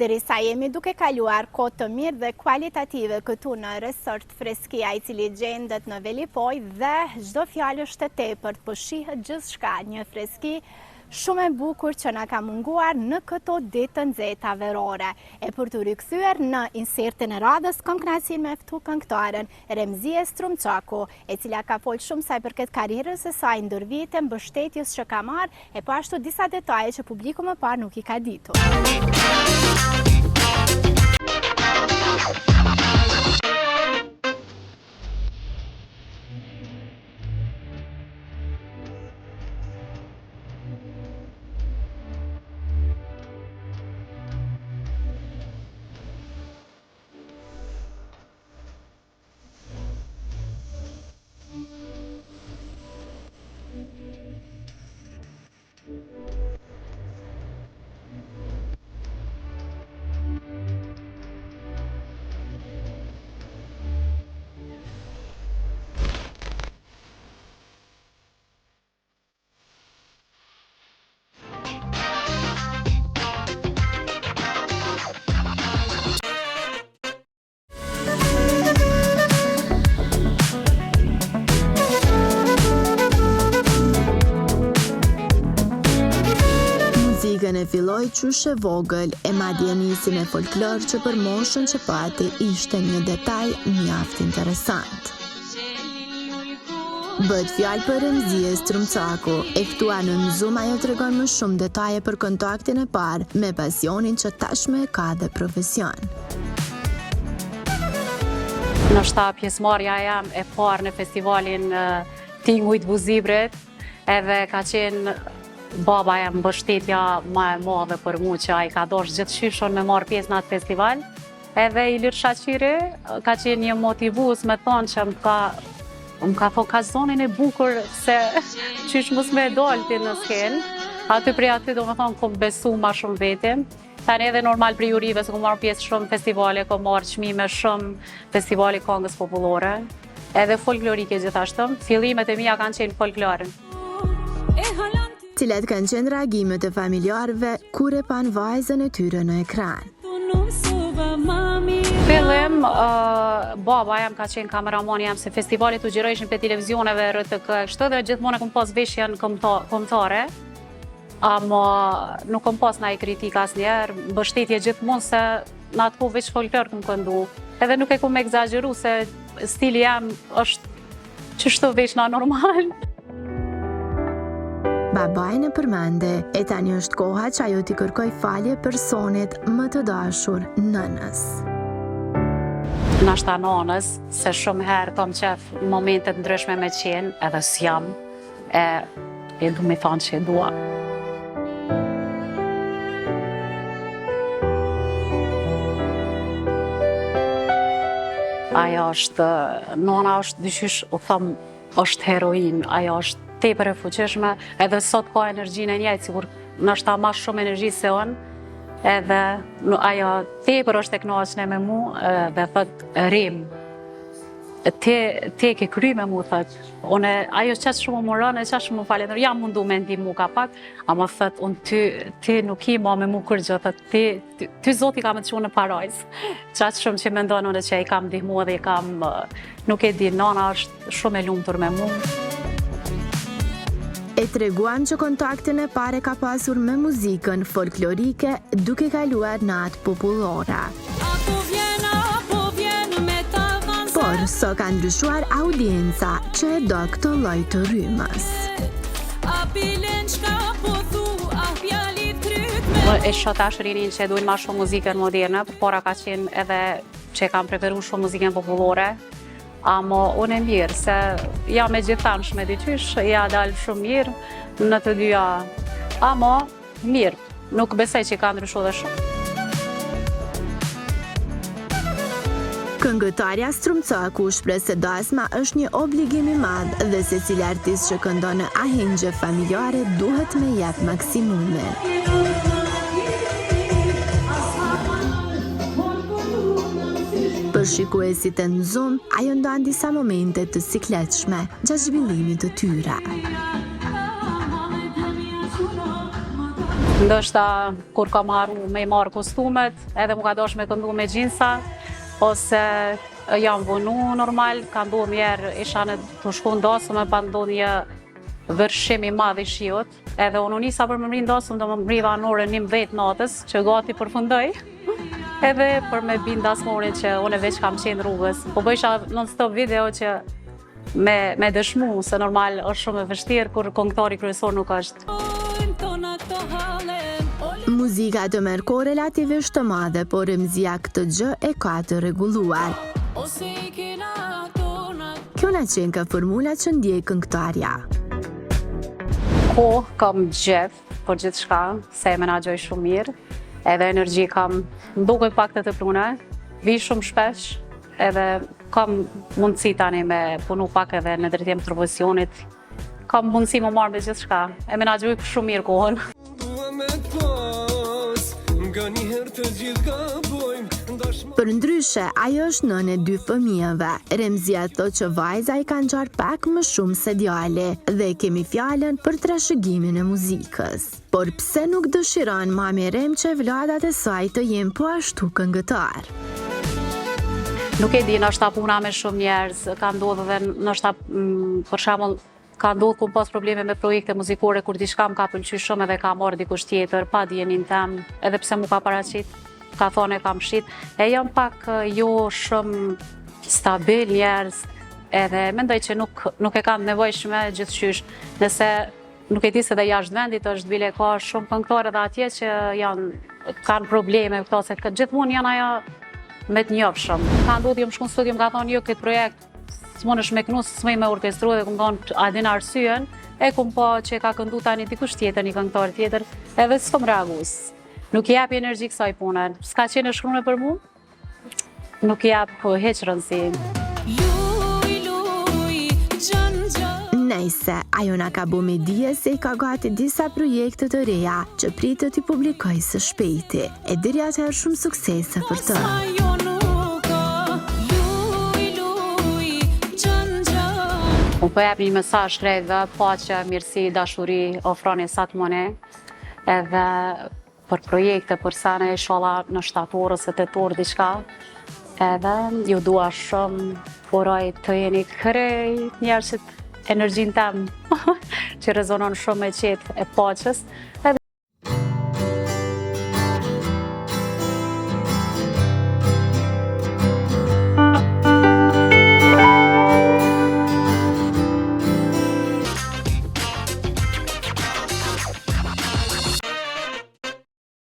Derisa jemi duke kaluar kohë të mirë dhe kualitative këtu në resort Freskia, i cili gjendet në Velipoj, dhe çdo fjalë është e tepërt, po shihet gjithçka, një freski shumë e bukur që na ka munguar në këto ditë të nxehta verore. E për të rikthyer në insertin e radhës, kam kënaqësinë me ftu këngëtaren Remzie Strumçaku, e cila ka folur shumë sa i përket karrierës së saj ndër vite, mbështetjes që ka marrë, e po ashtu disa detaje që publiku më parë nuk i ka ditur. Muzikën e filloi qysh e vogël, e madje nisi me folklor që për moshën që pati ishte një detaj mjaft interesant. Bëhet fjalë për Remzie Strumçaku, e këtua në Zoom ajo tregon më shumë detaje për kontaktin e parë me pasionin që tashmë e ka dhe profesion. Nështë pjesëmarrja jam e parë në festivalin Tingujt Buzibrit, edhe ka qenë baba jam mbështetja ma e madhe për mu që a i ka dosh gjithçyshon me marrë pjesë në atë festival. Edhe Ilir Shaqiri ka qenë një motivus me thonë që më ka thonë ka zonin e bukur se qysh mos me dolti në skenë. Aty prej aty do me thonë kom besu ma shumë vetim. Tani edhe normal për jurive se kom marrë pjesë shumë festivale, kom marrë çmime shumë festivali këngës popullore. Edhe folklorike gjithashtu. Fillimet e mia kanë qenë folklore. Cilat kanë qenë reagimet e familjarëve kur e pan vajzën e tyre në ekran. Fillim, baba jam ka qenë kameramani jam se festivalit u gjirojshin për televizioneve RTK kështu dhe gjithmonë kom pas veshjen kombëtare, ama nuk kom pas ndaj kritik asnjëherë, mbështetje gjithmonë se në atë kohë veç folklor kom këndu. Edhe nuk e kom egzageru se stili jam është çështo veç na normal. Babajnë e përmende, e tani është koha që ajo t'i kërkoj falje personit më të dashur, nënës. Nashta nënës, se shumë herë kom qef momentet ndryshme me qenë, edhe s'jam, e du me thonë që e dua. Ajo është, nëna është dyshysh, u thëmë, është heroin, ajo është tepër e fuqishme, edhe sot ka energjinë e njëjtë, sigur nështë ma shumë energji se unë, edhe ajo tepër është e kënaqshme me mu, dhe thët rim, te ke kry me mu, thët, ajo qatë shumë më rënë, qatë shumë më falenër, jam mundu me ndihmu ka pak, ama thët, unë ty nuk i ma me mu kërgjë, thët, ty zoti ka me të qunë në parajs, qatë shumë që me ndonë unë që i kam ndihmu edhe i kam, nuk e di, nana është shumë e lumtur me mu. E treguam që kontaktin e pare ka pasur me muzikën folklorike duke kaluar në atë popullore. Por, so ka ndryshuar audienca që e do këtë lloj të rrymës. E shoh tash rinin që duin ma shumë muzikën moderne, përpara ka qenë edhe që kam preferu shumë muzikën popullore. Amo unë e mirë, se jam e gjithanshme dyqysh, ja dalë shumë mirë në të dyja. Amo mirë, nuk besoj që ka ndryshu dhe shumë. Këngëtarja Strumçaku shpreh se dasma është një obligim i madh dhe secili artist që këndon në ahengje familjare duhet me jap maksimumin. Për shikuesit e në Zoom, ajo ndan disa momente të sikletshme gjatë zhvillimit të tyre. Ndoshta kur kam harru me i marrë kostumet, edhe mu ka dosh me këndu me gjinsa, ose jam vunu normal, ka ndodhur njerë isha në të shku ndosëm e pa ndodhur një vërshim i madh i shiut, edhe unë nisa për më mri ndosëm do më mriva në orën 11 natës, që gati përfundoj, edhe për me bin dasmorin që unë veç kam qenë rrugës. Po bëjsha non-stop video që me dëshmu, se normal është shumë e vështirë kur këngëtari kryesor nuk është. Muzika të merr kohë relativisht të madhe, por rëmzia këtë gjë e ka të rregulluar. Kjo na qenë ka formula që ndjej këngëtarja. Kam gjithë, për gjithë shka, se e menagjoj shumë mirë, edhe energji kam, duke pak të plune, vi shumë shpesh, edhe kam mundësi tani me punu pak edhe në drejtim të profesionit, kam mundësi më marrë me gjithë shka, e menagjoj shumë mirë kohën. Për ndryshe, ajo është nënë e 2 fëmijëve. Remzia thotë që vajza i ka ngjarë pak më shumë se djali dhe kemi fjalën për trashëgimin e muzikës. Por pse nuk dëshiron mami Rem që vladat e saj të jenë po ashtu këngëtar? Nuk e di, nështë ta puna me shumë njerëz, ka ndodhur dhe nështë ta, për shembull, ka ndodhur ku pas probleme me projekte muzikore kur diçka më ka pëlqyer shumë edhe ka marrë dikush tjetër pa dijenin tem, edhe pse mu ka paraqit, ka thonë e kam shit, e jam pak jo shumë stabil njerëz, edhe mendoj që nuk e kam nevojshme gjithçysh, nëse nuk e di se dhe jashtë vendit është bile ka shumë këngëtarë edhe atje që kanë probleme, këto se gjithmonë janë ajo me të njohshëm. Ka ndodhur më shku në studio, më ka thonë jo këtë projekt s'monësh me kënu, s'mej me orkestru dhe këmë thonë a din arsyen, e këmë po që ka këndu tani dikush tjetër, një këngëtar tjetër, edhe s'kom reagus. Nuk jep energji kësaj punën. S'ka qenë shkruane për mu, nuk jep heq rëndësi. Nejse, ajo na ka bu me dije se i ka gati disa projekte të reja që pritet i publikoj së shpejti. E diri atëherë shumë suksese për të. Unë po jep një mesazh krejtëve, paqe, mirësi, dashuri, ofroni sa të mëne, edhe për projekte, për sene, inshallah në shtator ose tetor diçka, edhe ju dua shumë, uroj të jeni krejt njerëzit energjin tem, që rezonon shumë me qetë e paqes,